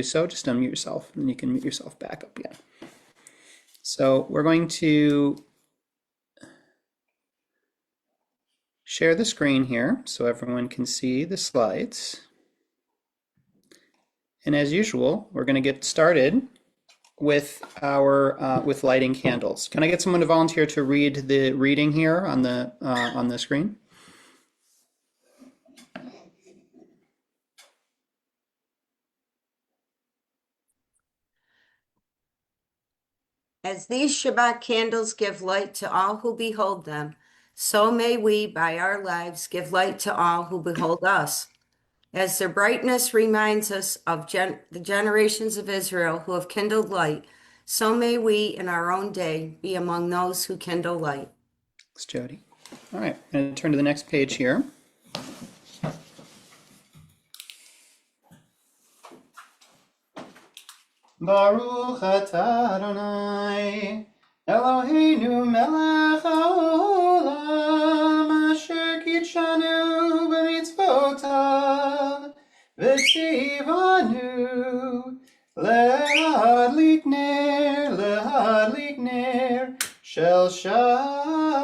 so, just unmute yourself, and you can mute yourself back up again. So we're going to share the screen here so everyone can see the slides. And as usual, we're going to get started with our with lighting candles. Can I get someone to volunteer to read the reading here on the screen? As these Shabbat candles give light to all who behold them, so may we, by our lives, give light to all who behold us. As their brightness reminds us of the generations of Israel who have kindled light, so may we, in our own day, be among those who kindle light. Thanks, Jody. All right, I'm going to turn to the next page here. Baruch atah Adonai, Eloheinu melech haolam, asher kitshanu b'mitzvotav, v'tzivanu lehadlik ner shel Shabbat.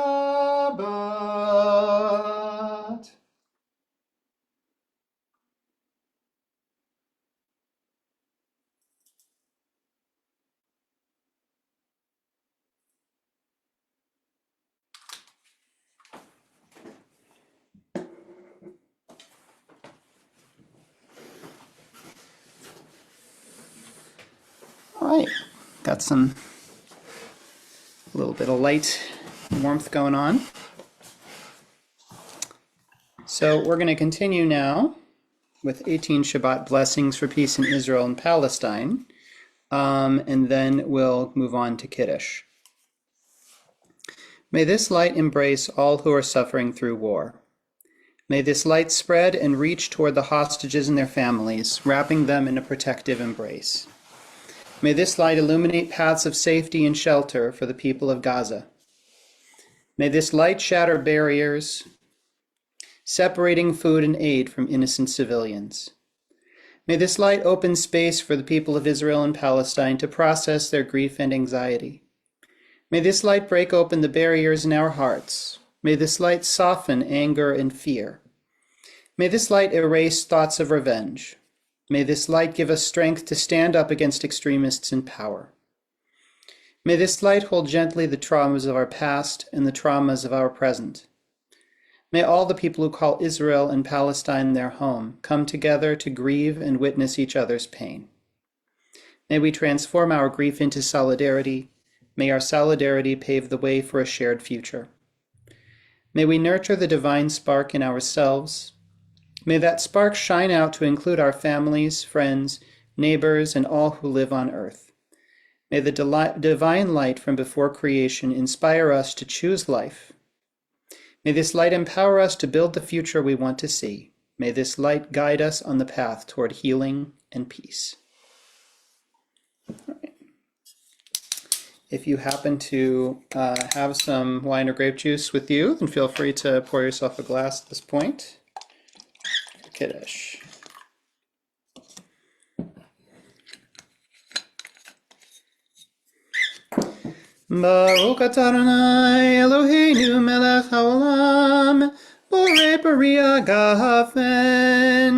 All right, got a little bit of light warmth going on. So we're going to continue now with 18 Shabbat blessings for peace in Israel and Palestine, and then we'll move on to Kiddush. May this light embrace all who are suffering through war. May this light spread and reach toward the hostages and their families, wrapping them in a protective embrace. May this light illuminate paths of safety and shelter for the people of Gaza. May this light shatter barriers, separating food and aid from innocent civilians. May this light open space for the people of Israel and Palestine to process their grief and anxiety. May this light break open the barriers in our hearts. May this light soften anger and fear. May this light erase thoughts of revenge. May this light give us strength to stand up against extremists in power. May this light hold gently the traumas of our past and the traumas of our present. May all the people who call Israel and Palestine their home come together to grieve and witness each other's pain. May we transform our grief into solidarity. May our solidarity pave the way for a shared future. May we nurture the divine spark in ourselves. May that spark shine out to include our families, friends, neighbors, and all who live on earth. May the divine light from before creation inspire us to choose life. May this light empower us to build the future we want to see. May this light guide us on the path toward healing and peace. All right. If you happen to have some wine or grape juice with you, then feel free to pour yourself a glass at this point. Kiddush. Baruch atah Adonai Eloheinu melech haolam, borei peri hagafen.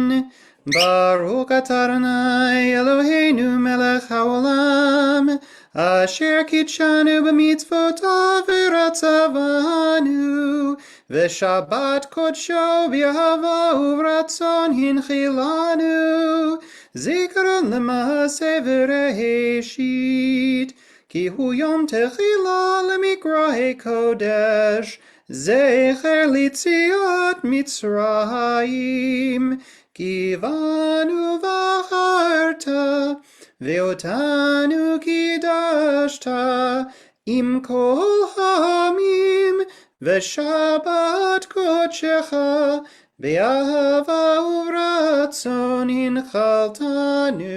Baruch atah Adonai Eloheinu melech haolam, asher kitshanu b'mitzvotav v'ratzavanu, v'shabbat kodsho b'yahava uvratzon hinchilanu, zikaron l'maaseh v'reheshit, ki hu yom techila l'mikrahei kodesh, zecher litziat Mitzrayim, ki vanu v'acharta, ve'otanu kidashta, im kol hamim, ve'shabbat kodshecha, be'ahava uvratzon hinchaltanu.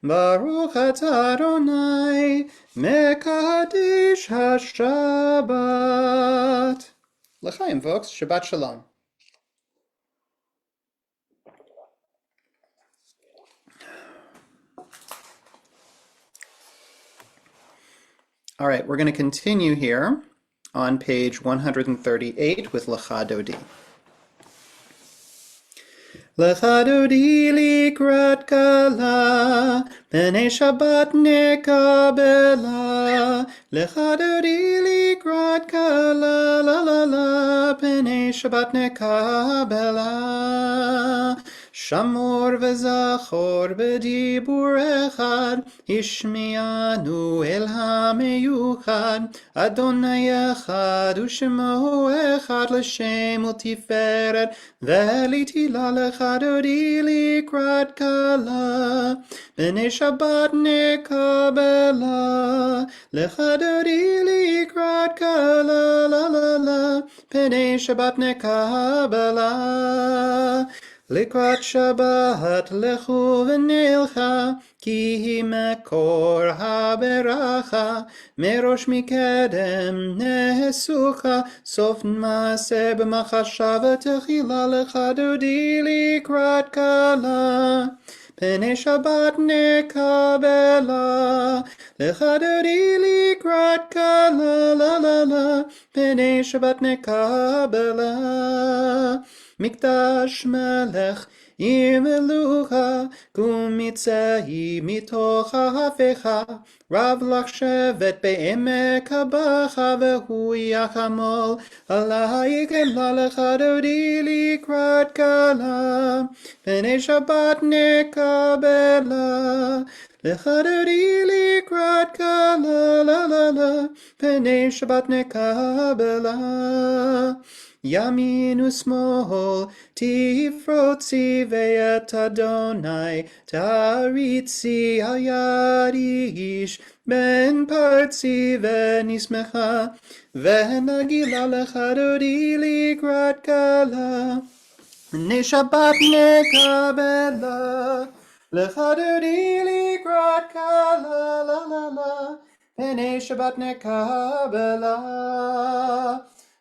Baruch atah Adonai, mekadesh haShabbat. L'chaim, folks. Shabbat shalom. All right, we're going to continue here on page 138 with Lecha Dodi. Lecha Dodi likrat kala, B'nei Shabbat nekabela. Lecha Dodi likrat kala, la la la, B'nei Shabbat nekabela. Shamor v'zachor b'dibur echad, Ishmianu el hameyuchad, Adonai echad u'shemo echad l'shem u'tiferet, V'elitila lecha dodi likrat kala, B'nei Shabbat nekabela. Lecha dodi likrat kala, la la la, B'nei Shabbat nekabela. Likrat Shabbat lechu v'nilcha, Ki hi mekor haberacha, Merosh mikedem nesucha, Sof maaseh b'machashav techila, Lecha dodi likrat kala, B'nei Shabbat nekabela. Lecha dodi likrat kala, la la la, B'nei Shabbat nekabela. Mikdash melech imelucha, Kumitzei mitoch hafecha, Rav lach shevet be'emek habacha, Vehu yachamol alayik ela. Lecha dodi likrat kala, B'nei Shabbat nekabela. Lecha dodi likrat kala, la la la, B'nei Shabbat nekabela. Yamin u'smol tifrotzi ve'et Adonai taritzi al yad ish ben partzi ve'nismecha ve'nagila. Lecha dodi likrat kala, B'nei Shabbat nekabela. Lecha dodi likrat kala, la la la, B'nei Shabbat nekabela.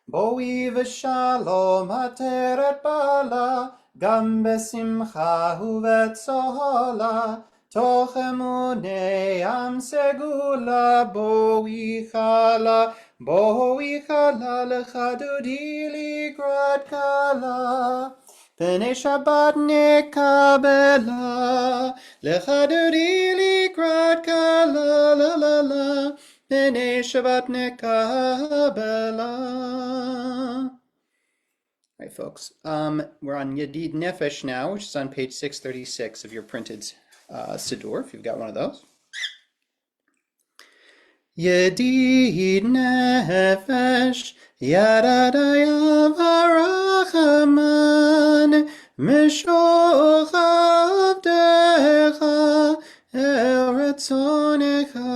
Boi v'shalom hateret bala, Gam besimcha uvetzola, Toch emunei am segula. Boi chala, Lecha dodi likrat kala, B'nei Shabbat nekabela. Lecha dodi likrat kala, la la la, B'nei Shabbat nekabela. All right, folks. We're on Yedid Nefesh now, which is on page 636 of your printed Siddur, if you've got one of those. Yedid Nefesh, Yadadayav harachaman, Meshoch avdecha, El retzonecha.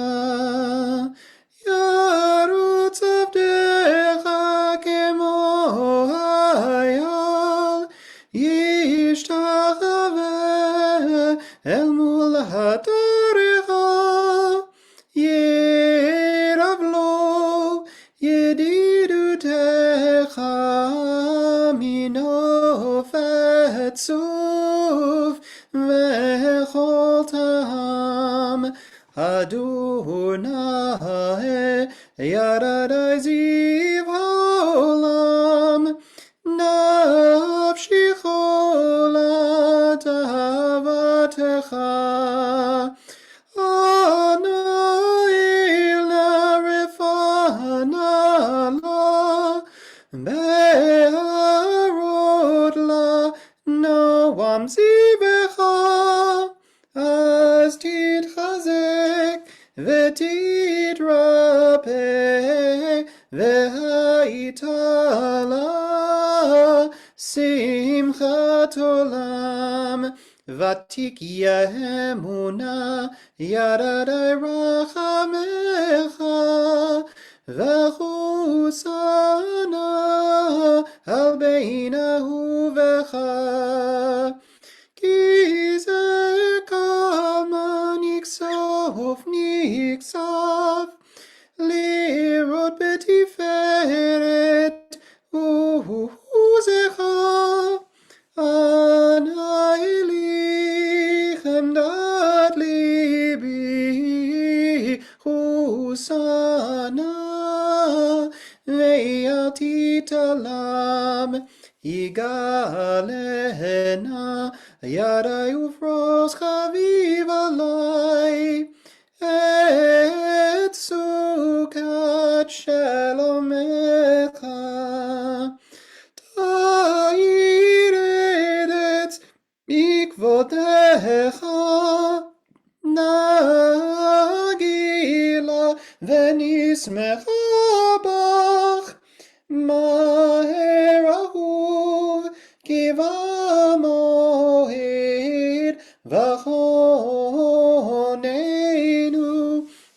Yarutz avdecha kemo hayal, Yishtachave el mul hatorecha. Yeravlo yedidutecha minofet suf vechol tam. Adonai Yadadai ziv haolam, Nafshi cholat ahavatecha. Anail narefana la, Be'arot la, Noam zivecha. Az titchazek v'titrapeh, V'ha'itala simchat olam. V'tikya emuna Yadadai rachamecha, V'chusana al beinahu v'cha. Ki ze kama niksav, lirot betiferet uzecha. Anai lichem dat libi, Chusana italam, Yigalena, Yadai ufros chaviv alai, Et sukat shalomecha, Ta'iret mikvotecha, Nagila venismecha bach, Maher ahuv kiva moed v'chonenu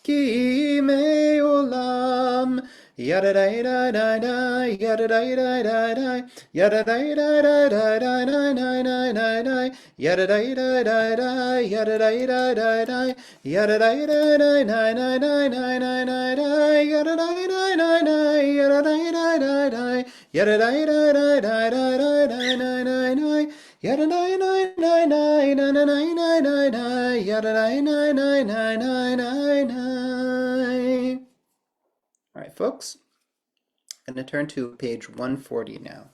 ki me'olam. Yada-da-da-da-da, yada-da-da-da-da, yada-da-da-da-da-da-da-da-da-da, yada-da-da-da-da, yada-da-da-da-da, yada-da-da-da-da-da-da-da-da, yada-da-da-da-da, yada-da-da-da-da, yada-da-da-da-da-da-da-da-da, yada-da-da-da-da-da-da-da-da. All right, folks, I'm going to turn to page 140 now.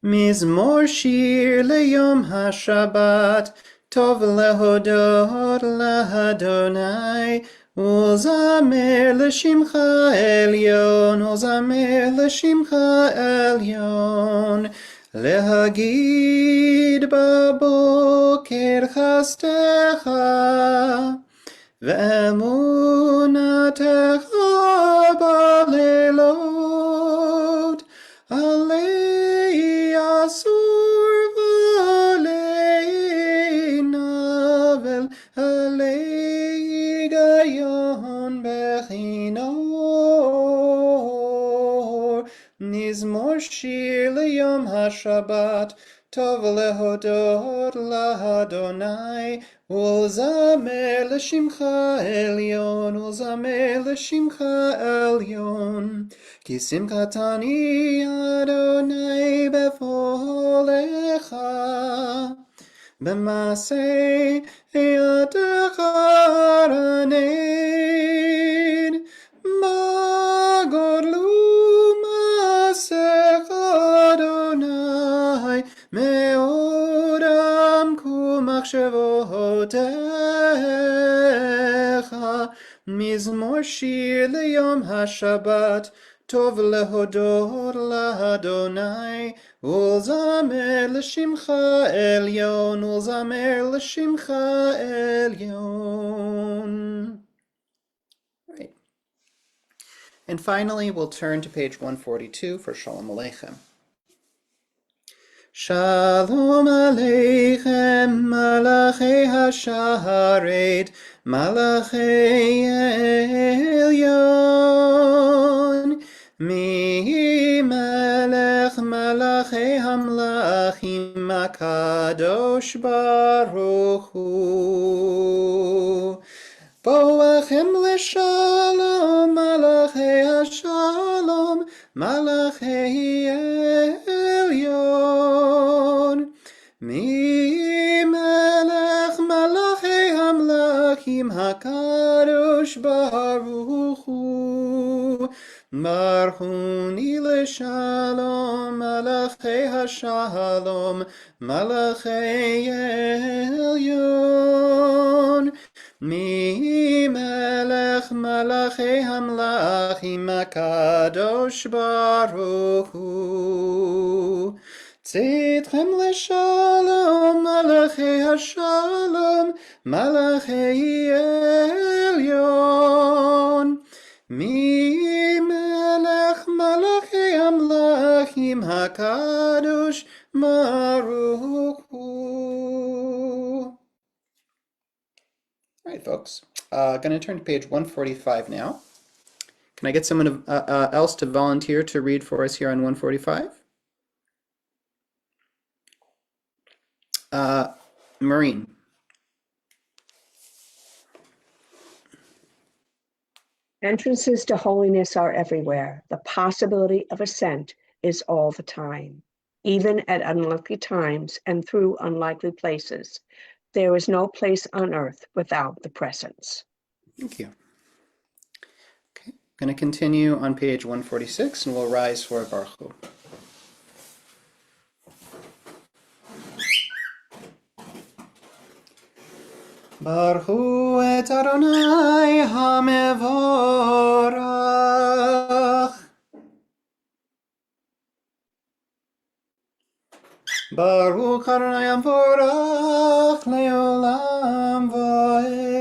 Mizmor shir leyom hashabbat, tov lehodot lahadonai, Uzamer l'shimcha elyon, uzamer l'shimcha elyon, lehagid baboker chastecha, ve'emunatecha balelot, alei asur v'alei navel, alei gayon bechinor, nizmor shir leyom hashabbat, tov lehodot lahadonai, ulzamer l'shimcha elyon, ulzamer l'shimcha elyon, ki simchatani Adonai befolecha, b'masei yadecha ranein, magodlu masecha Adonai, me'odam kumachshevotecha, mizmor shir leyom hashabbat, tov lehodot lahadonai, ulzamer l'shimcha elyon, ulzamer l'shimcha elyon. Right. And finally, we'll turn to page 142 for Shalom Aleichem. Shalom Aleichem, Malachei HaSharet, Malachei Elyon, Mi Melech Malachei Hamlachim HaKadosh Baruch Hu. Boachem l'shalom, Malachei HaShalom, Malachei Elyon. Mi melech malachei hamlachim HaKadosh Baruch Hu. Marchuni l'shalom, Malachei HaShalom, Malachei Elyon. Mi melech malachei hamlachim HaKadosh Baruch Hu. Tzitchem l'shalom, Malachei HaShalom, Malachei Elyon. Mi melech malachei hamlachim HaKadosh Baruch Hu. All right, folks. Going to turn to page 145 now. Can I get someone else to volunteer to read for us here on 145? Maureen. Entrances to holiness are everywhere. The possibility of ascent is all the time, even at unlikely times and through unlikely places. There is no place on earth without the presence. Thank you. Okay. Going to continue on page 146, and we'll rise for a Baruch Hu. Baruch Hu et Adonai HaMevorach. Baruch Adonai HaMevorach Leolam Vaed.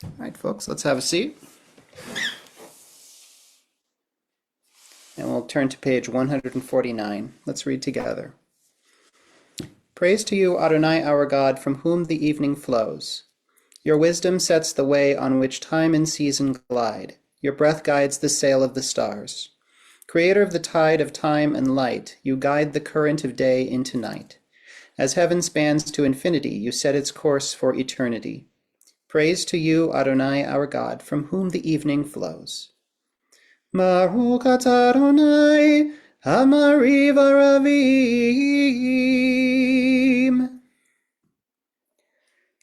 All right, folks, let's have a seat. And we'll turn to page 149. Let's read together. Praise to you, Adonai, our God, from whom the evening flows. Your wisdom sets the way on which time and season glide. Your breath guides the sail of the stars. Creator of the tide of time and light, you guide the current of day into night. As heaven spans to infinity, you set its course for eternity. Praise to you, Adonai, our God, from whom the evening flows. Baruch atah Adonai, Hamariv Aravim.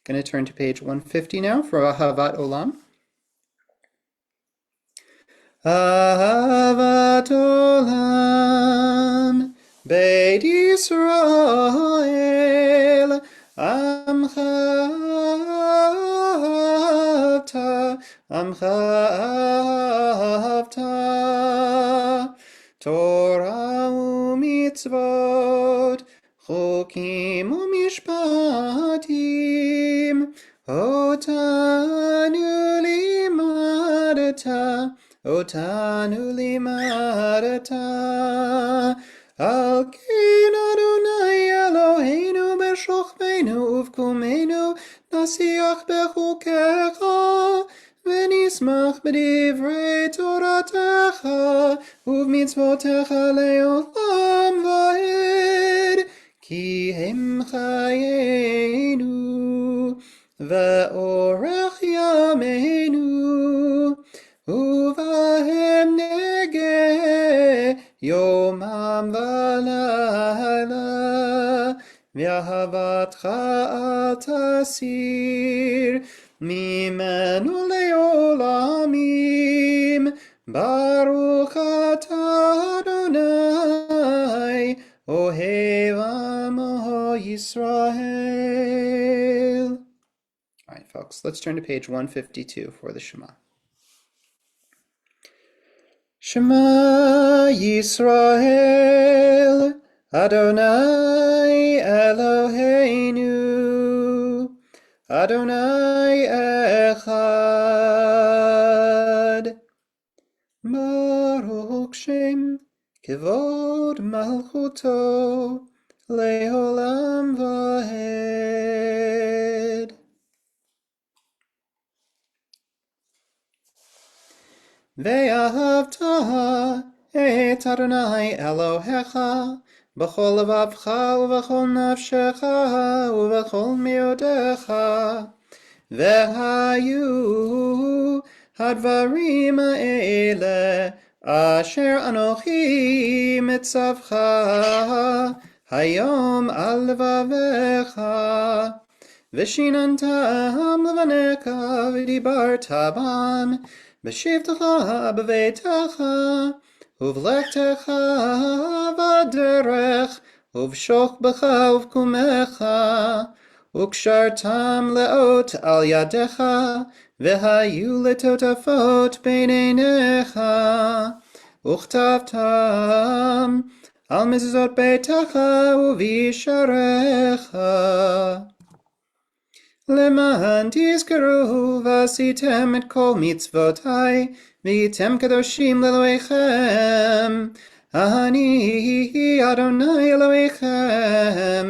Going to turn to page 150 now for Ahavat Olam. Ahavat Olam, Beit Yisrael, Amcha Avta, Torah u'mitzvot, Chokim u'mishpatim, Otanu limadata, Al ken Adonai Eloheinu b'shochmeinu uvkumenu, nasiach bechukecha, v'nismach b'divrei toratecha, uv'mitzvotecha le'olam va'ed, ki hem chayenu, ve'orech yameinu, uvahem negeh yomam v'layla, v'ahavatcha al tasir mimenu le'olamim. Baruch atah Adonai ohev amo Yisrael. All right, folks, let's turn to page 152 for the Shema. Shema Yisrael, Adonai Eloheinu, Adonai Echad. Baruch Shem Kevod Malchuto Leolam Vahed. Ve'ahavta et Adonai Elohecha b'chol levavcha u'b'chol nafshecha u'b'chol miodecha, ve'hayu hadvarim ha'ele asher anochi mitzavcha hayom al levavecha, v'shinantam levaneka v'dibarta bam b'shivtecha b'veitecha uv'lechtecha v'derech uv'shochbecha uv'kumecha ukshartam leot al yadecha v'hayu letotafot b'neinecha uchtavtam al mezuzot beitecha uv'yisharecha. Leman tizkaru v'asitem et kol mitzvotai v'yitem kadoshim leloechem. Ani Adonai Eloechem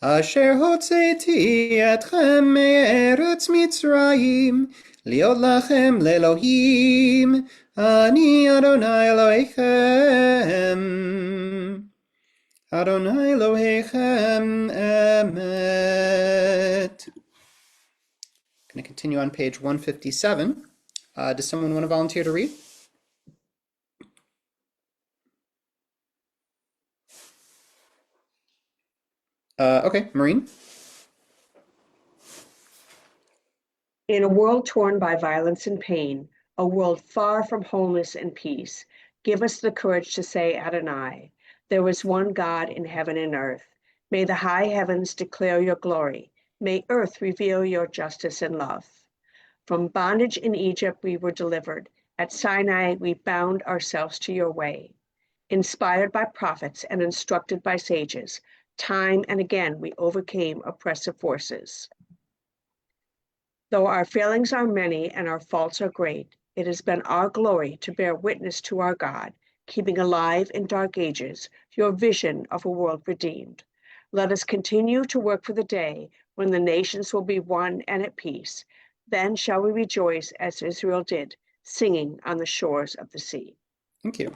asher hotzeti etchem me'eretz Mitzrayim liot lachem le'Elohim. Ani Adonai Eloechem. Adonai Elohechem emet. Going to continue on page 157. Does someone want to volunteer to read? Okay, Maureen. In a world torn by violence and pain, a world far from wholeness and peace, give us the courage to say, Adonai, there is one God in heaven and earth. May the high heavens declare your glory. May earth reveal your justice and love. From bondage in Egypt we were delivered. At Sinai we bound ourselves to your way. Inspired by prophets and instructed by sages, time and again we overcame oppressive forces. Though our failings are many and our faults are great, it has been our glory to bear witness to our God, keeping alive in dark ages your vision of a world redeemed. Let us continue to work for the day when the nations will be one and at peace. Then shall we rejoice as Israel did, singing on the shores of the sea. Thank you.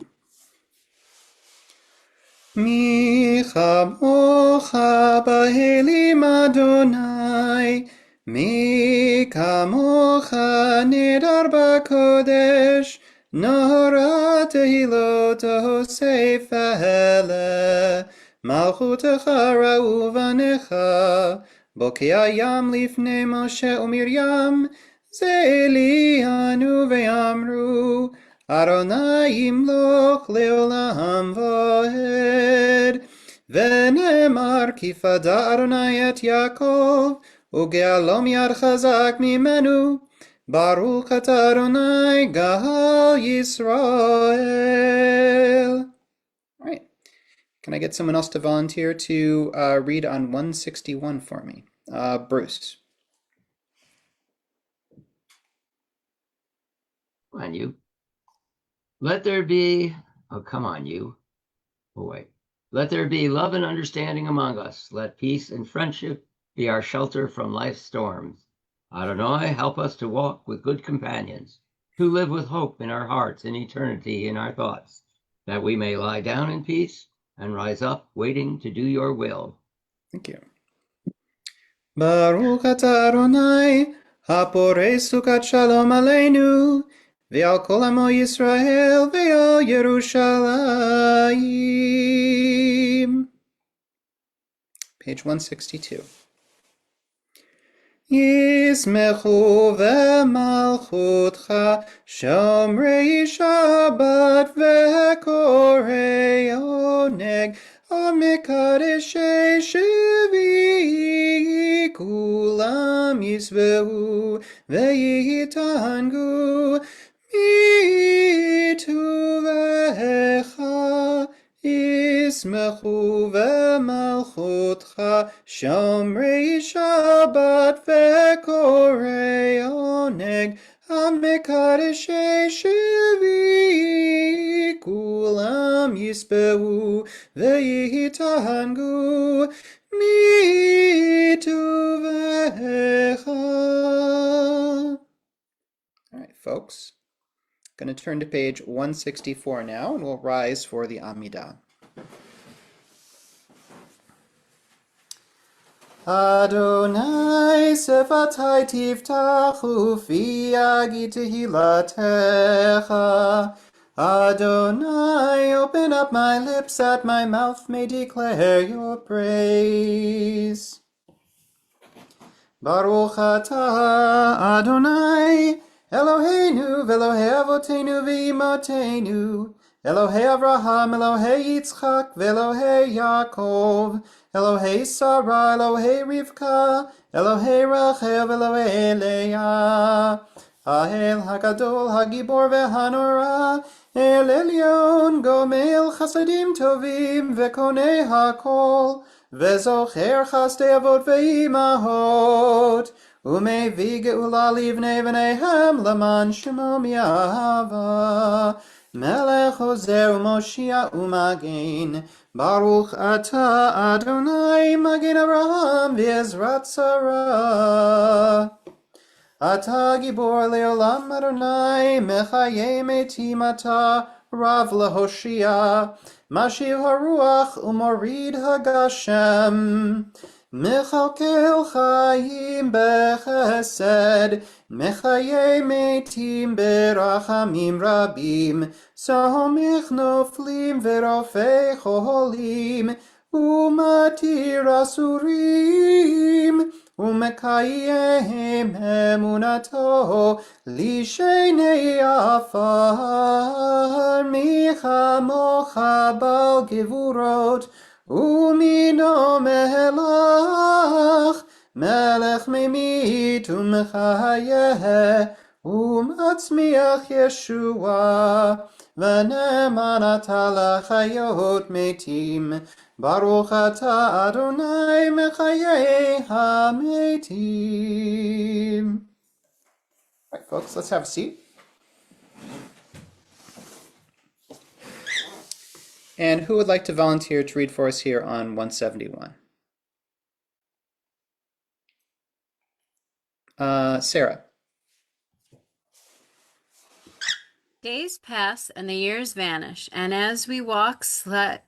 Mi chamocha b'elim Adonai, mi kamocha nidar b'kodesh, nora tehilot hosef ele, malchutecha ra'u vanecha, bokei hayam lifnei Moshe u'Miriam, ze elianu ve'amru, Adonai yimloch leolam vaed, v'nemar ki fada Adonai et Yaakov, uge'alom yad chazak mimenu, baruch atah Adonai gal Yisrael. All right. Can I get someone else to volunteer to read on 161 for me? Bruce. Come on, you. Let there be, oh, come on, you. Oh, wait. Let there be love and understanding among us. Let peace and friendship be our shelter from life's storms. Adonai, help us to walk with good companions, to live with hope in our hearts and eternity in our thoughts, that we may lie down in peace and rise up waiting to do your will. Thank you. Baruch atah Adonai, haporei sukat shalom aleinu, ve'al kol amo Yisrael, ve'al Yerushalayim. Page 162. Yismechu ve'malchutcha, shomrei Shabbat ve'korei oneg, Amikadeshei Shvi, kulam yisvehu ve'yitangu, mituvecha, yismechu ve'malchutcha, shomrei Shabbat ve'korei oneg, Amikadeshei Shvi, kulam yisbehu ve'yitangu, mituvecha. All right, folks. Going to turn to page 164 now, and we'll rise for the Amidah. Adonai sefatai tiftachu fi yagi tehilatecha. Adonai, open up my lips that my mouth may declare your praise. Baruch atah Adonai, Eloheinu v'Elohei avotenu v'imotenu, Elohei Avraham, Elohei Yitzchak, v'Elohei Yaakov, Elohei Sarah, Elohei Rivka, Elohei Rachel, Elohei Leah, Ha'el HaGadol, HaGibor v'Hanora, El Elyon, Gomel Chasadim Tovim, v'Konei HaKol, v'Zocher Chasdei Avot v'Imahot, Umevi Geula Livnei v'Neihem Laman Shemo Mi'ahava, Melech Ozer U'Moshia U'Magen, Baruch Atah Adonai Magen Avraham v'Ezrat Sarah. Atah Gibor Leolam Adonai, Mechaye Metim Atah, Rav Lahoshia, Mashiv HaRuach U'Morid HaGashem, Mechalkel Chaim Bechesed, Mechaye Metim Berachamim Rabim, Somich Noflim Verofei Cholim, Umatir Asurim, ומקיים אמונתו לשני עפר. מי כמוך בעל גבורות ומינו מלך, מלך ממית ומחיה ומצמיח ישועה, ונאמן אתה לחיות מתים. ברוך אתה אדוני מחיי המתים. All right, folks, let's have a seat. And who would like to volunteer to read for us here on 171? Sarah. Days pass and the years vanish, and as we walk sightless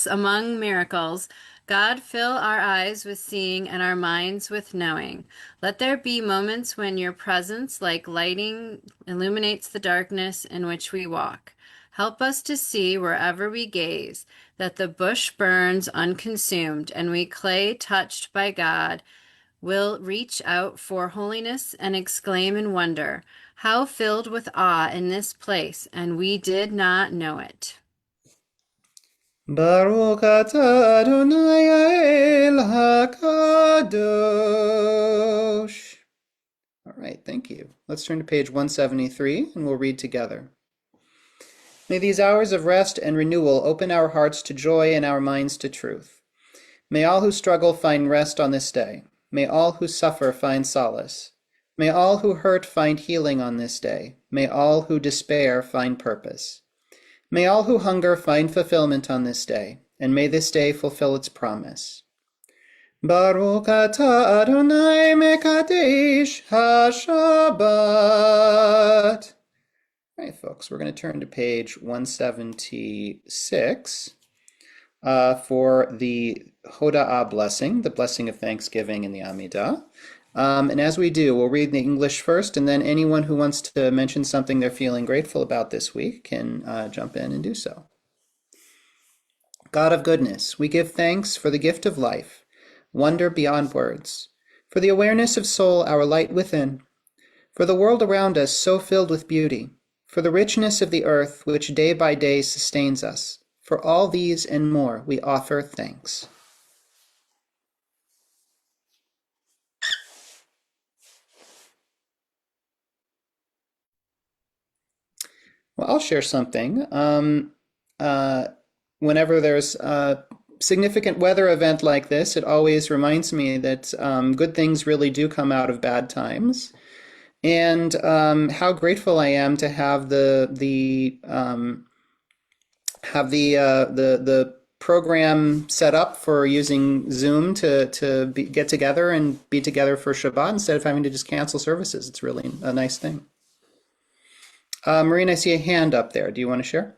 among miracles, God, fill our eyes with seeing and our minds with knowing. Let there be moments when your presence, like lighting, illuminates the darkness in which we walk. Help us to see wherever we gaze that the bush burns unconsumed, and we, clay touched by God, will reach out for holiness and exclaim in wonder, how filled with awe in this place, and we did not know it. Baruch atah Adonai el HaKadosh. All right, thank you. Let's turn to page 173 and we'll read together. May these hours of rest and renewal open our hearts to joy and our minds to truth. May all who struggle find rest on this day. May all who suffer find solace. May all who hurt find healing on this day. May all who despair find purpose. May all who hunger find fulfillment on this day, and may this day fulfill its promise. Baruch atah Adonai mekadesh HaShabbat. All right, folks, we're going to turn to page 176 for the Hoda'ah blessing, the blessing of thanksgiving in the Amidah. And as we do, we'll read the English first, and then anyone who wants to mention something they're feeling grateful about this week can jump in and do so. God of goodness, we give thanks for the gift of life, wonder beyond words, for the awareness of soul, our light within, for the world around us so filled with beauty, for the richness of the earth which day by day sustains us. For all these and more, we offer thanks. Well, I'll share something. Whenever there's a significant weather event like this, it always reminds me that good things really do come out of bad times, and how grateful I am to have the program set up for using Zoom to get together and be together for Shabbat instead of having to just cancel services. It's really a nice thing. Maureen, I see a hand up there. Do you want to share?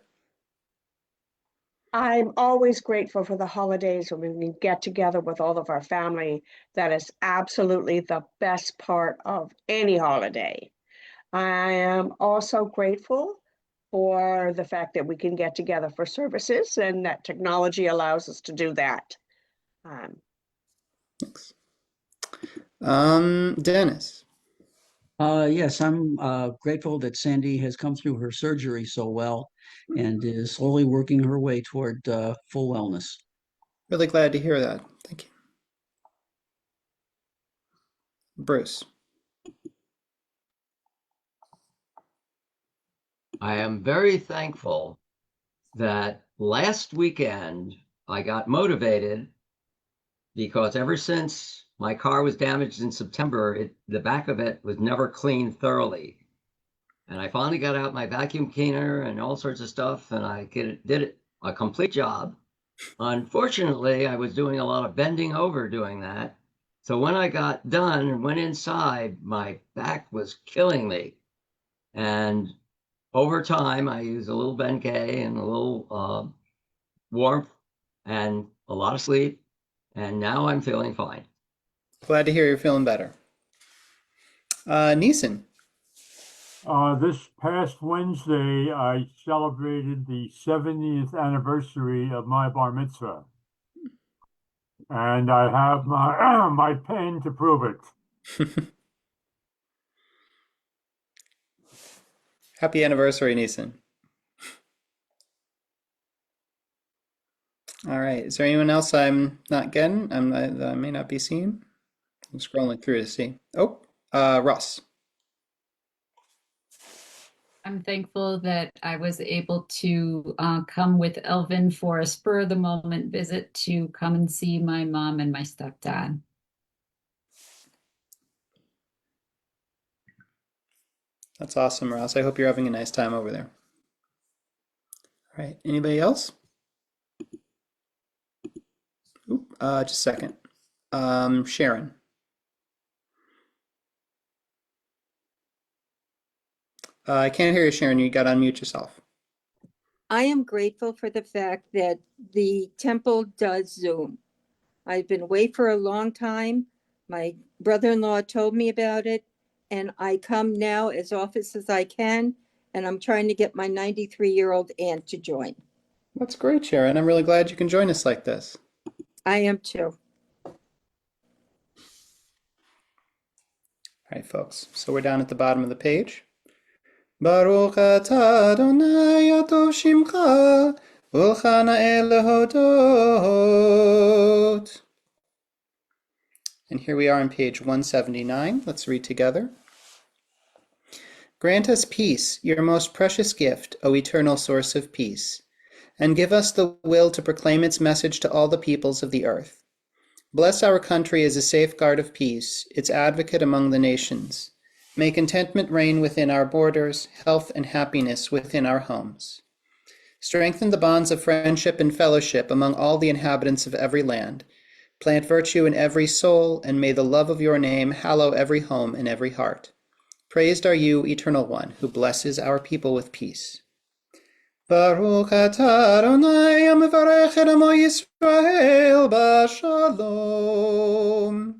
I'm always grateful for the holidays when we can get together with all of our family. That is absolutely the best part of any holiday. I am also grateful for the fact that we can get together for services and that technology allows us to do that. Thanks. Dennis. Yes, I'm grateful that Sandy has come through her surgery so well and is slowly working her way toward full wellness. Really glad to hear that. Thank you. Bruce. I am very thankful that last weekend I got motivated because ever since my car was damaged in September, the back of it was never cleaned thoroughly. And I finally got out my vacuum cleaner and all sorts of stuff, and I did a complete job. Unfortunately, I was doing a lot of bending over doing that. So when I got done and went inside, my back was killing me. And over time, I used a little Benkei and a little warmth and a lot of sleep. And now I'm feeling fine. Glad to hear you're feeling better. Neeson. This past Wednesday, I celebrated the 70th anniversary of my bar mitzvah. and I have my my pen to prove it. Happy anniversary, Neeson. All right. Is there anyone else I'm not getting? That I may not be seeing? I'm scrolling through to see. Oh, Ross. I'm thankful that I was able to come with Elvin for a spur of the moment visit to come and see my mom and my stepdad. That's awesome, Ross. I hope you're having a nice time over there. All right. Anybody else? Oop, just a second. Sharon. I can't hear you, Sharon. You got to unmute yourself. I am grateful for the fact that the temple does Zoom. I've been away for a long time. My brother-in-law told me about it, and I come now as often as I can, and I'm trying to get my 93-year-old aunt to join. That's great, Sharon. I'm really glad you can join us like this. I am too. All right, folks. So we're down at the bottom of the page. Baruch atah Adonai atov shimcha ulcha na'eh lehodot. And here we are on page 179. Let's read together. Grant us peace, your most precious gift, O eternal source of peace, and give us the will to proclaim its message to all the peoples of the earth. Bless our country as a safeguard of peace, its advocate among the nations. May contentment reign within our borders, health and happiness within our homes. Strengthen the bonds of friendship and fellowship among all the inhabitants of every land. Plant virtue in every soul, and may the love of your name hallow every home and every heart. Praised are you, Eternal One, who blesses our people with peace. Baruch atah Adonai hamevarech et amo Yisrael b'shalom.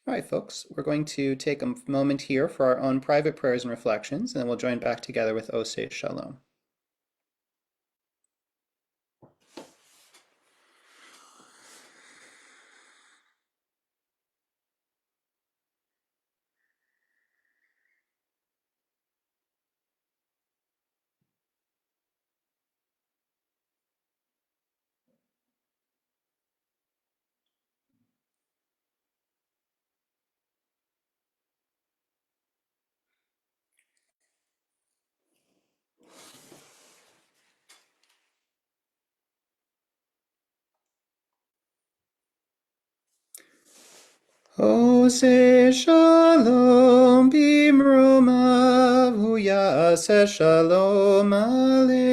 All right, folks, we're going to take a moment here for our own private prayers and reflections, and then we'll join back together with Oseh Shalom. Oseh Shalom bimromav hu yaseh shalom aleinu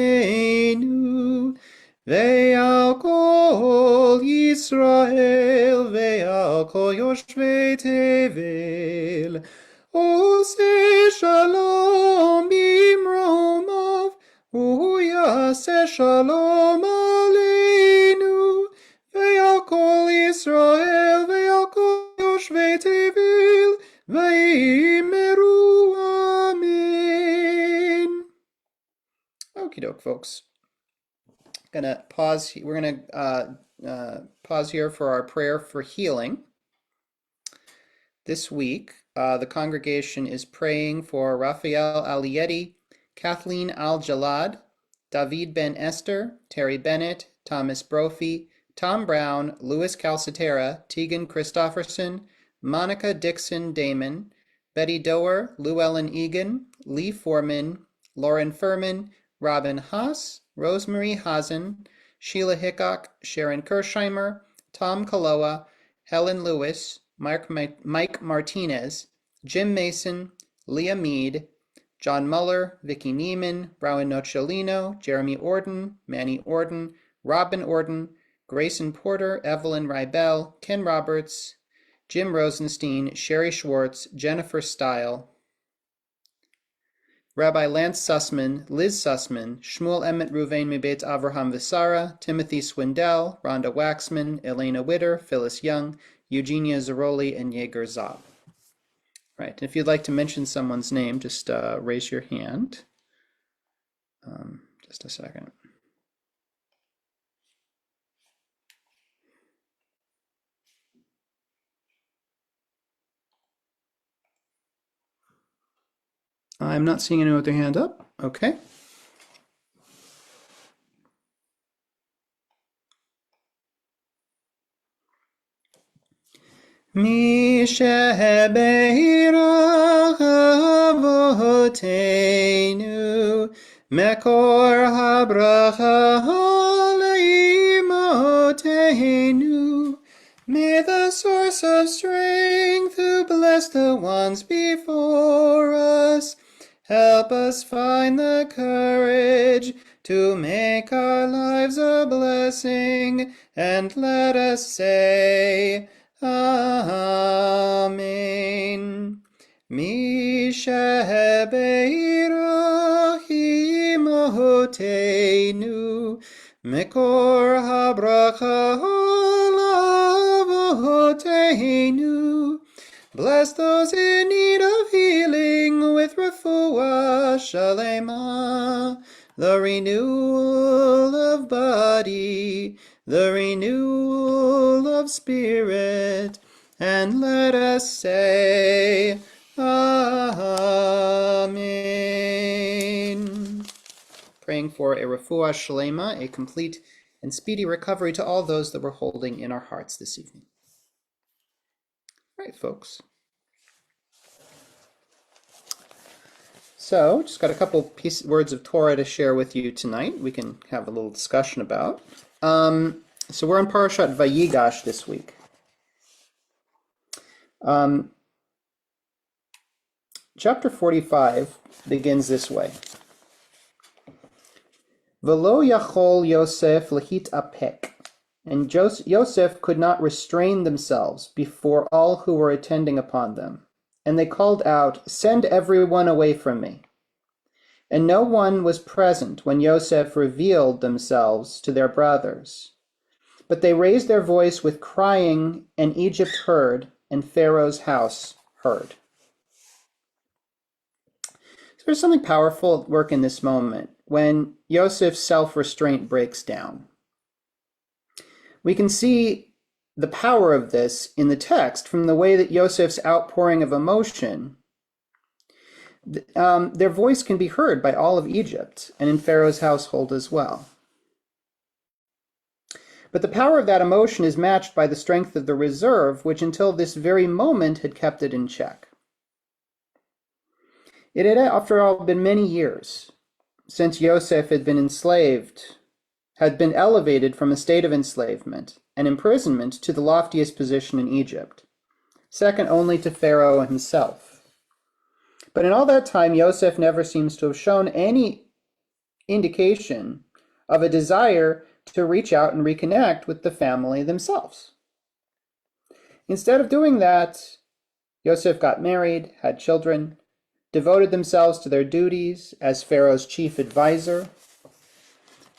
ve'al kol Yisrael ve'al kol yoshvei tevel. Oseh Shalom bimromav hu yaseh shalom aleinu ve'al kol Yisrael ve'al kol Yoshvei Tevil Vaimeru Amen. Okie doke, folks. Gonna pause. We're gonna pause here for our prayer for healing. This week, the congregation is praying for Raphael Alietti, Kathleen Al-Jalad, David Ben Esther, Terry Bennett, Thomas Brophy, Tom Brown, Louis Calcetera, Tegan Christofferson, Monica Dixon Damon, Betty Doer, Llewellyn Egan, Lee Foreman, Lauren Furman, Robin Haas, Rosemary Hazen, Sheila Hickok, Sharon Kirshheimer, Tom Kaloa, Helen Lewis, Mike Martinez, Jim Mason, Leah Mead, John Muller, Vicki Neiman, Rowan Nocciolino, Jeremy Orden, Manny Orden, Robin Orden, Grayson Porter, Evelyn Rybell, Ken Roberts, Jim Rosenstein, Sherry Schwartz, Jennifer Stile, Rabbi Lance Sussman, Liz Sussman, Shmuel Emmett Ruvain Mibet Avraham Visara, Timothy Swindell, Rhonda Waxman, Elena Witter, Phyllis Young, Eugenia Zaroli, and Yeager Zob. Right, if you'd like to mention someone's name, just raise your hand. Just a second. I'm not seeing anyone with their hand up. Okay. Mi shebeirach avoteinu mekor habracha leimotenu. May the source of strength who bless the ones before us help us find the courage to make our lives a blessing, and let us say, Amen. Mi shebeirach imotenu mekor habracha lavotenu. Bless those in need of healing with refuah shalema, the renewal of body, the renewal of spirit, and let us say, Amen. Praying for a refuah shalema, a complete and speedy recovery to all those that we're holding in our hearts this evening. All right, folks. So, just got a couple words of Torah to share with you tonight. We can have a little discussion about. So we're in Parashat Vayigash this week. Chapter 45 begins this way. Velo yachol Yosef lehit apek. And Yosef could not restrain themselves before all who were attending upon them. And they called out, "Send everyone away from me." And no one was present when Yosef revealed themselves to their brothers. But they raised their voice with crying, and Egypt heard, and Pharaoh's house heard. So there's something powerful at work in this moment when Yosef's self-restraint breaks down. We can see the power of this in the text from the way that Yosef's outpouring of emotion, their voice can be heard by all of Egypt and in Pharaoh's household as well. But the power of that emotion is matched by the strength of the reserve, which until this very moment had kept it in check. It had, after all, been many years since Yosef had been enslaved, had been elevated from a state of enslavement and imprisonment to the loftiest position in Egypt, second only to Pharaoh himself. But in all that time, Yosef never seems to have shown any indication of a desire to reach out and reconnect with the family themselves. Instead of doing that, Yosef got married, had children, devoted themselves to their duties as Pharaoh's chief advisor,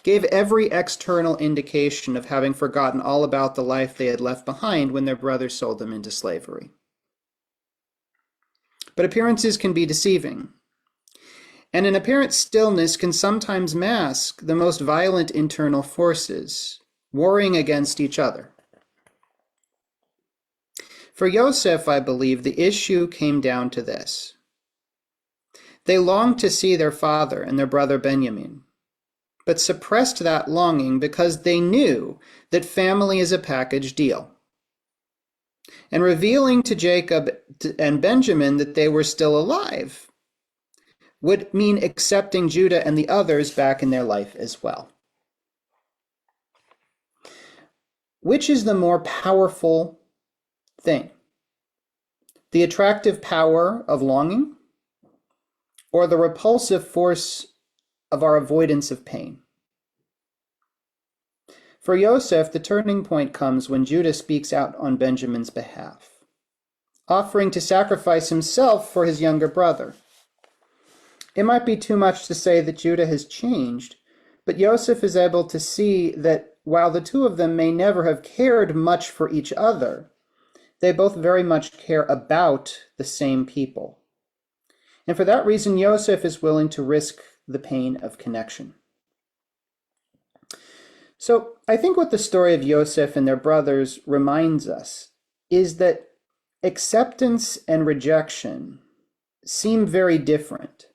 gave every external indication of having forgotten all about the life they had left behind when their brothers sold them into slavery. But appearances can be deceiving, and an apparent stillness can sometimes mask the most violent internal forces, warring against each other. For Yosef, I believe, the issue came down to this. They longed to see their father and their brother Benjamin, but suppressed that longing because they knew that family is a package deal. And revealing to Jacob and Benjamin that they were still alive would mean accepting Judah and the others back in their life as well. Which is the more powerful thing? The attractive power of longing, or the repulsive force of our avoidance of pain? For Yosef, the turning point comes when Judah speaks out on Benjamin's behalf, offering to sacrifice himself for his younger brother. It might be too much to say that Judah has changed, but Yosef is able to see that while the two of them may never have cared much for each other, they both very much care about the same people. And for that reason, Yosef is willing to risk the pain of connection. So I think what the story of Yosef and their brothers reminds us is that acceptance and rejection seem very different,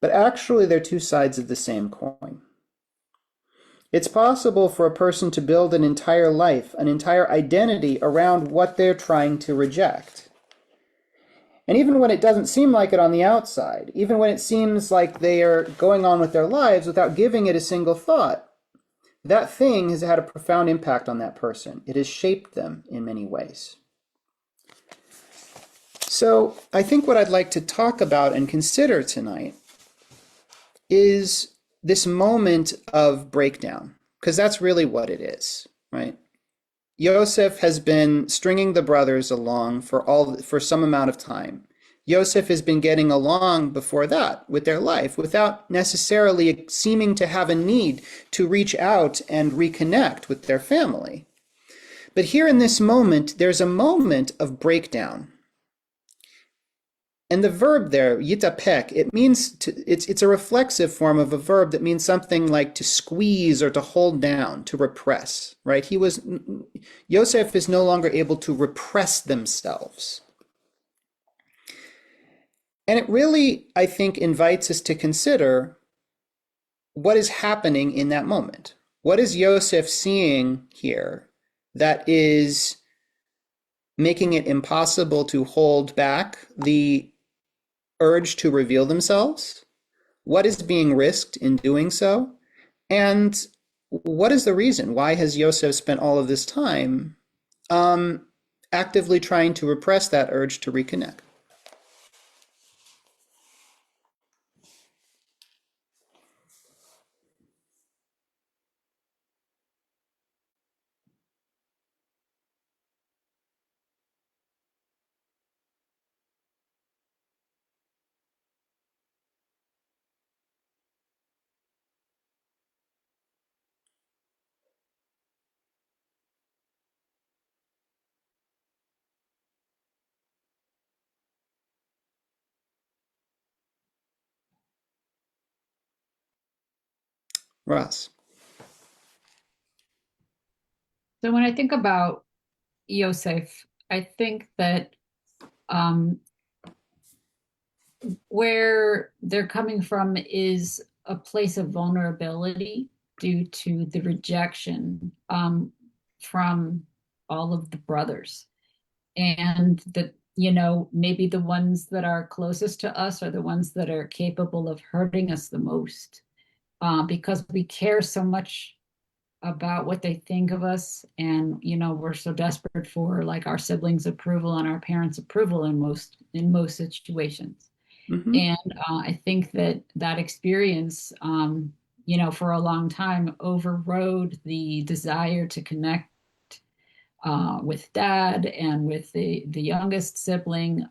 but actually they're two sides of the same coin. It's possible for a person to build an entire life, an entire identity around what they're trying to reject. And even when it doesn't seem like it on the outside, even when it seems like they are going on with their lives without giving it a single thought, that thing has had a profound impact on that person. It has shaped them in many ways. So I think what I'd like to talk about and consider tonight is this moment of breakdown, because that's really what it is, right? Yosef has been stringing the brothers along for some amount of time. Yosef has been getting along before that with their life without necessarily seeming to have a need to reach out and reconnect with their family. But here in this moment, there's a moment of breakdown. And the verb there, yitapek, it means it's a reflexive form of a verb that means something like to squeeze or to hold down, to repress, right? Yosef is no longer able to repress themselves. And it really, I think, invites us to consider what is happening in that moment. What is Yosef seeing here that is making it impossible to hold back the urge to reveal themselves? What is being risked in doing so? And what is the reason? Why has Yosef spent all of this time actively trying to repress that urge to reconnect? Ross. So when I think about Yosef, I think that where they're coming from is a place of vulnerability due to the rejection from all of the brothers. And that, maybe the ones that are closest to us are the ones that are capable of hurting us the most, because we care so much about what they think of us, and we're so desperate for like our siblings' approval and our parents' approval in most situations. Mm-hmm. And I think that experience, for a long time overrode the desire to connect with dad and with the youngest sibling,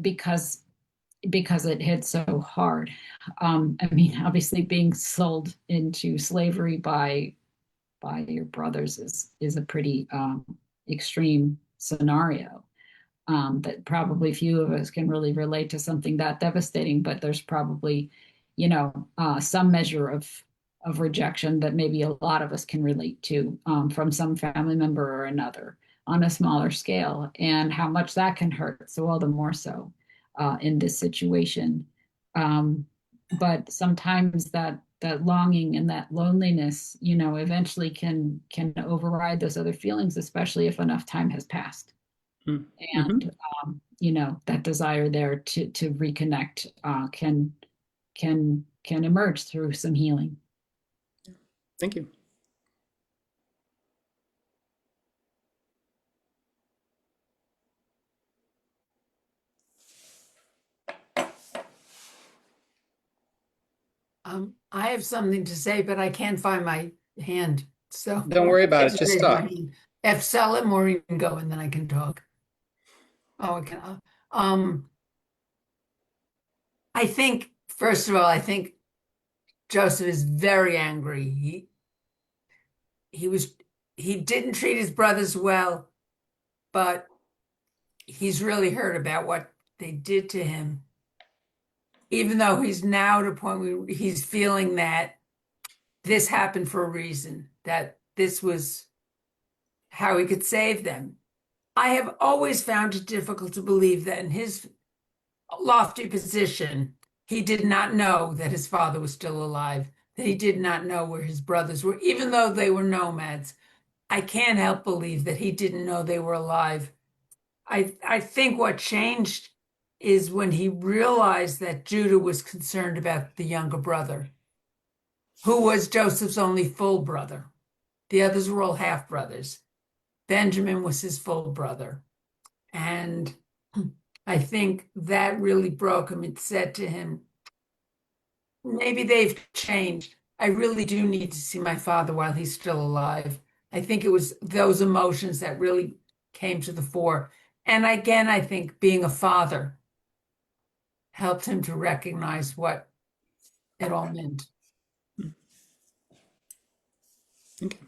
because it hit so hard. Obviously being sold into slavery by your brothers is a pretty extreme scenario. That probably few of us can really relate to something that devastating, but there's probably, some measure of rejection that maybe a lot of us can relate to from some family member or another on a smaller scale, and how much that can hurt. So all the more so in this situation. But sometimes that longing and that loneliness, eventually can override those other feelings, especially if enough time has passed. Mm-hmm. And that desire there to reconnect can emerge through some healing. Thank you. I have something to say, but I can't find my hand. So Don't worry about it. Just raise stop. my hand. F Selim, or you can go and then I can talk. Oh, I can. I think, first of all, I think Joseph is very angry. He didn't treat his brothers well, but he's really hurt about what they did to him. Even though he's now at a point where he's feeling that this happened for a reason, that this was how he could save them. I have always found it difficult to believe that in his lofty position, he did not know that his father was still alive, that he did not know where his brothers were, even though they were nomads. I can't help believe that he didn't know they were alive. I think what changed is when he realized that Judah was concerned about the younger brother, who was Joseph's only full brother. The others were all half brothers. Benjamin was his full brother. And I think that really broke him. It said to him, maybe they've changed. I really do need to see my father while he's still alive. I think it was those emotions that really came to the fore. And again, I think being a father helped him to recognize what it all meant. Okay.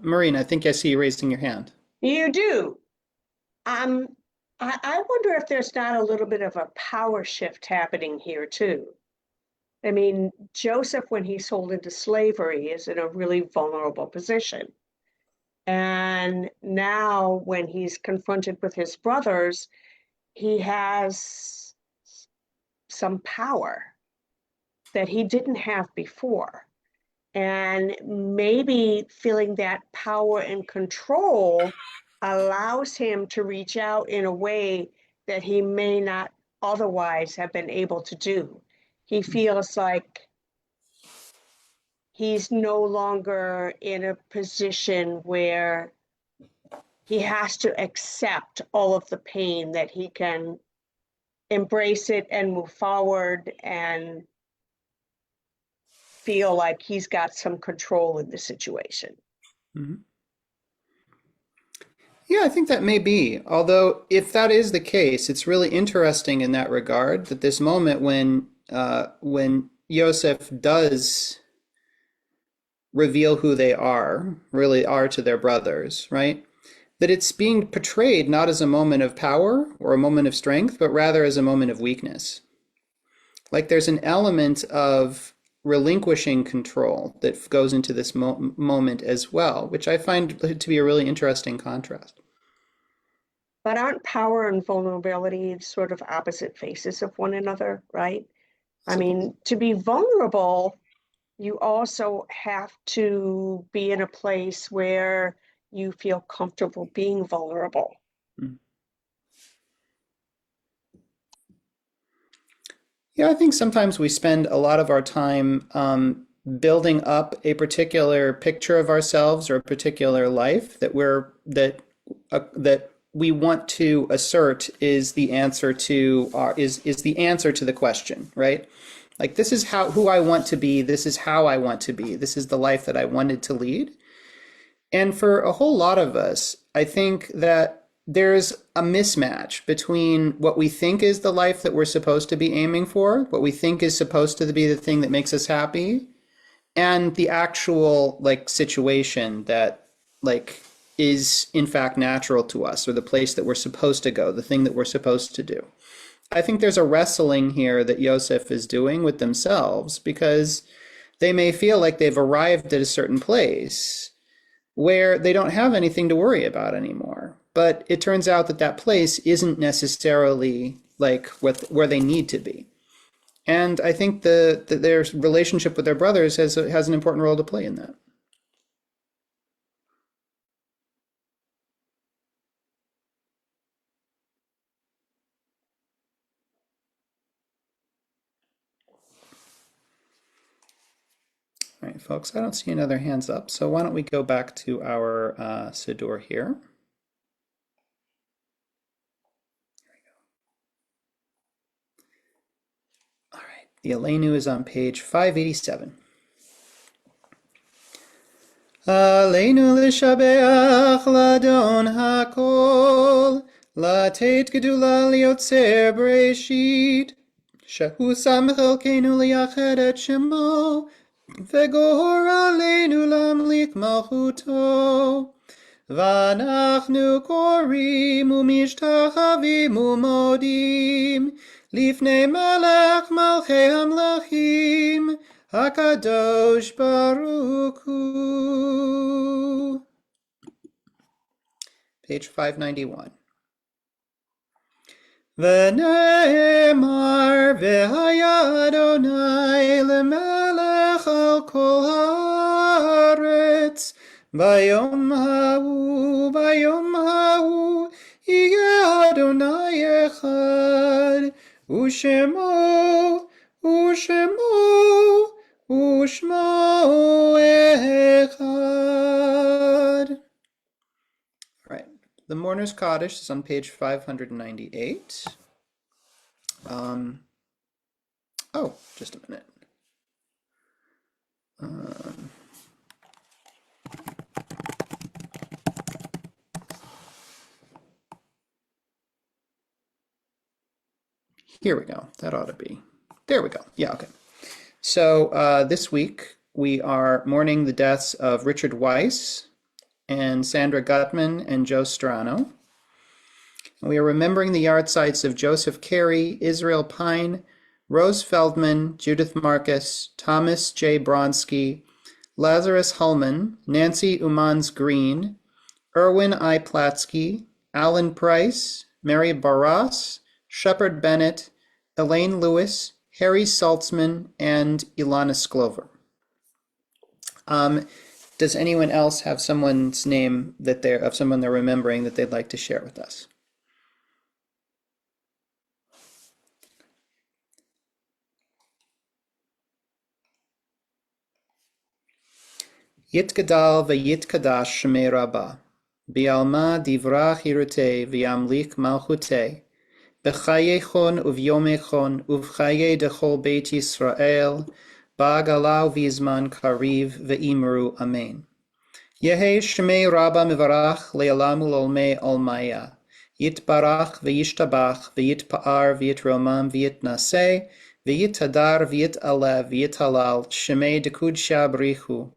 Maureen, I think I see you raising your hand. You do. I wonder if there's not a little bit of a power shift happening here too. I mean, Joseph, when he's sold into slavery, is in a really vulnerable position. And now when he's confronted with his brothers, he has some power that he didn't have before. And maybe feeling that power and control allows him to reach out in a way that he may not otherwise have been able to do. He feels like he's no longer in a position where he has to accept all of the pain, that he can embrace it and move forward and feel like he's got some control in the situation. Mm-hmm. Yeah, I think that may be. Although, if that is the case, it's really interesting in that regard that this moment when Yosef does reveal who they are, really are to their brothers, right? That it's being portrayed not as a moment of power or a moment of strength, but rather as a moment of weakness. Like there's an element of relinquishing control that goes into this moment as well, which I find to be a really interesting contrast. But aren't power and vulnerability sort of opposite faces of one another, right? I mean, to be vulnerable, you also have to be in a place where you feel comfortable being vulnerable. Yeah, I think sometimes we spend a lot of our time building up a particular picture of ourselves or a particular life that we want to assert is the answer to the question, right? Like this is who I want to be, this is how I want to be, this is the life that I wanted to lead. And for a whole lot of us, I think that there's a mismatch between what we think is the life that we're supposed to be aiming for, what we think is supposed to be the thing that makes us happy, and the actual situation that is in fact natural to us, or the place that we're supposed to go, the thing that we're supposed to do. I think there's a wrestling here that Yosef is doing with themselves, because they may feel like they've arrived at a certain place where they don't have anything to worry about anymore. But it turns out that that place isn't necessarily where they need to be. And I think their relationship with their brothers has an important role to play in that. All right, folks, I don't see any other hands up, so why don't we go back to our Siddur here. All right, the Aleinu is on page 587. Aleinu l'shabeach ladon hakol, latet gedula liotzer breshit, shehu sam chelkenu liyached et shemo, וגור עלינו להמליך מלכותו, ואנחנו קוראים ומשתחווים ומודים Lifnei Melech Malchei Hamlachim, HaKadosh Baruch Hu. Page 591. V'ne'emar v'haya Adonai lemelech al kol haaretz bayom ha'u yeh Adonai echad u'shemo echad. All right. The Mourner's Kaddish is on page 598. Oh, just a minute. Here we go. That ought to be. There we go. Yeah, okay. So this week we are mourning the deaths of Richard Weiss and Sandra Gutman and Joe Strano. We are remembering the yahrzeits of Joseph Carey, Israel Pine, Rose Feldman, Judith Marcus, Thomas J. Bronsky, Lazarus Hullman, Nancy Umans Green, Erwin I. Platsky, Alan Price, Mary Barras, Shepard Bennett, Elaine Lewis, Harry Saltzman, and Ilana Sklover. Does anyone else have someone's name of someone they're remembering that they'd like to share with us? Yitgadal v'yitkadash shemei Rabbah, bi'alma divra chirutei v'yamlik malchutei, b'chayechon uv'yomechon uv'chaye dechol beit Yisrael, ba'agalau v'izman kariv v'imru amen. Yehe shemei Rabbah mivarach le'alam ul'olmei olmaya, yitbarach v'yishtabach v'yitpa'ar v'yitromam v'yitnaseh, v'yithadar v'yitalev v'yithalal shemei dekudsha brichu,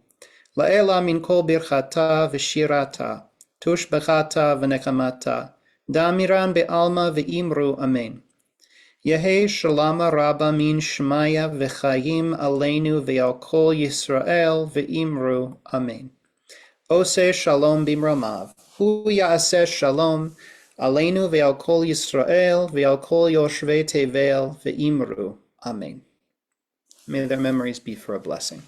La'ela min kol birchata v'shirata, tushbechata v'nekamata, damiran be'alma v'imru amen. Yehe shalama rabba min shmaya v'chayim aleinu ve'al kol Yisrael v'imru amen. Ose shalom bimromav, hu ya'aseh shalom aleinu ve'al kol Yisrael ve'al kol yoshvei tevel v'imru amen. May their memories be for a blessing.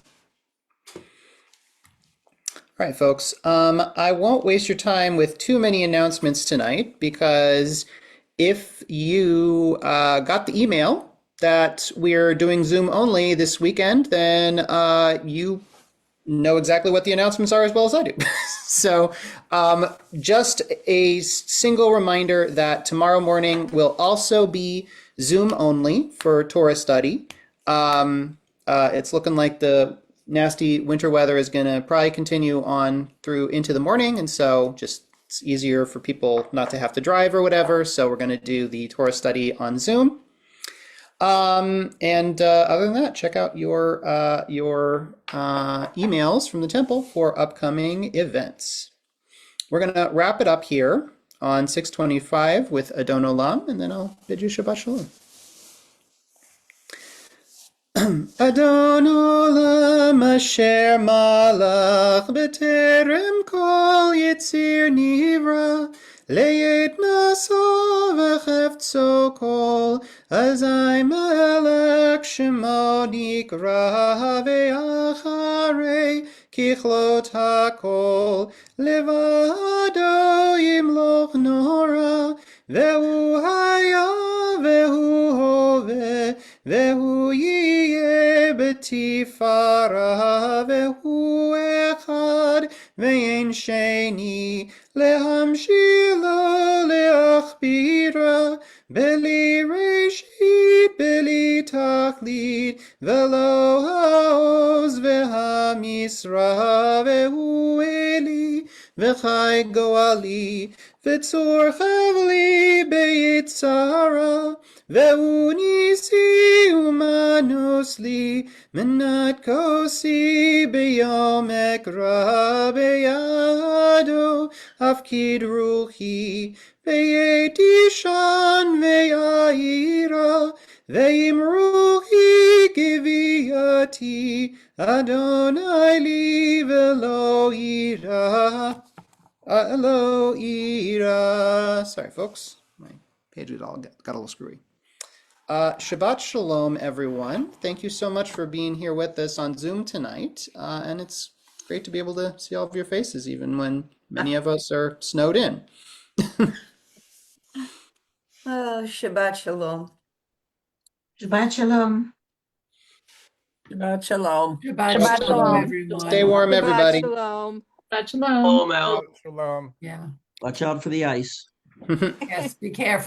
All right, folks, I won't waste your time with too many announcements tonight because if you got the email that we're doing Zoom only this weekend, then you know exactly what the announcements are as well as I do. So just a single reminder that tomorrow morning will also be Zoom only for Torah study. It's looking like the nasty winter weather is going to probably continue on through into the morning, and so just it's easier for people not to have to drive or whatever, so we're going to do the Torah study on Zoom. Other than that, check out your emails from the temple for upcoming events. We're going to wrap it up here on 625 with Adon Olam, and then I'll bid you Shabbat Shalom. Adon olam asher malach b'terem kol yitzir nivra leyet naso v'cheftso kol azai melech shemo nikra ve'acharei kichlot hakol levado yimloch nora ve'hu haya ve'hu hove ve'hu yeh betifara ve'hu echad ve'en sheni lehamshilo leachbira beli reshit beli tachlit ve'lo ha'oz ve'hamisra ve'hu eli ve'chai goali ve'tzor chavli beyitzara ve'hu nisi umanos li menat kosi beyom ekra beyado Afkid ruhi, ve'edishan ve'aira, ve'im ruhi giviyati, Adonai li velo ira. Ira. Sorry, folks. My page got a little screwy. Shabbat Shalom, everyone. Thank you so much for being here with us on Zoom tonight. And it's great to be able to see all of your faces, even when many of us are snowed in. Shabbat Shalom. Shabbat Shalom. Shabbat Shalom. Shabbat Shalom, everyone. Stay warm, Shabbat everybody. Shalom. Shabbat shalom. Oh, Mel. Shalom. Yeah. Watch out for the ice. Yes, be careful.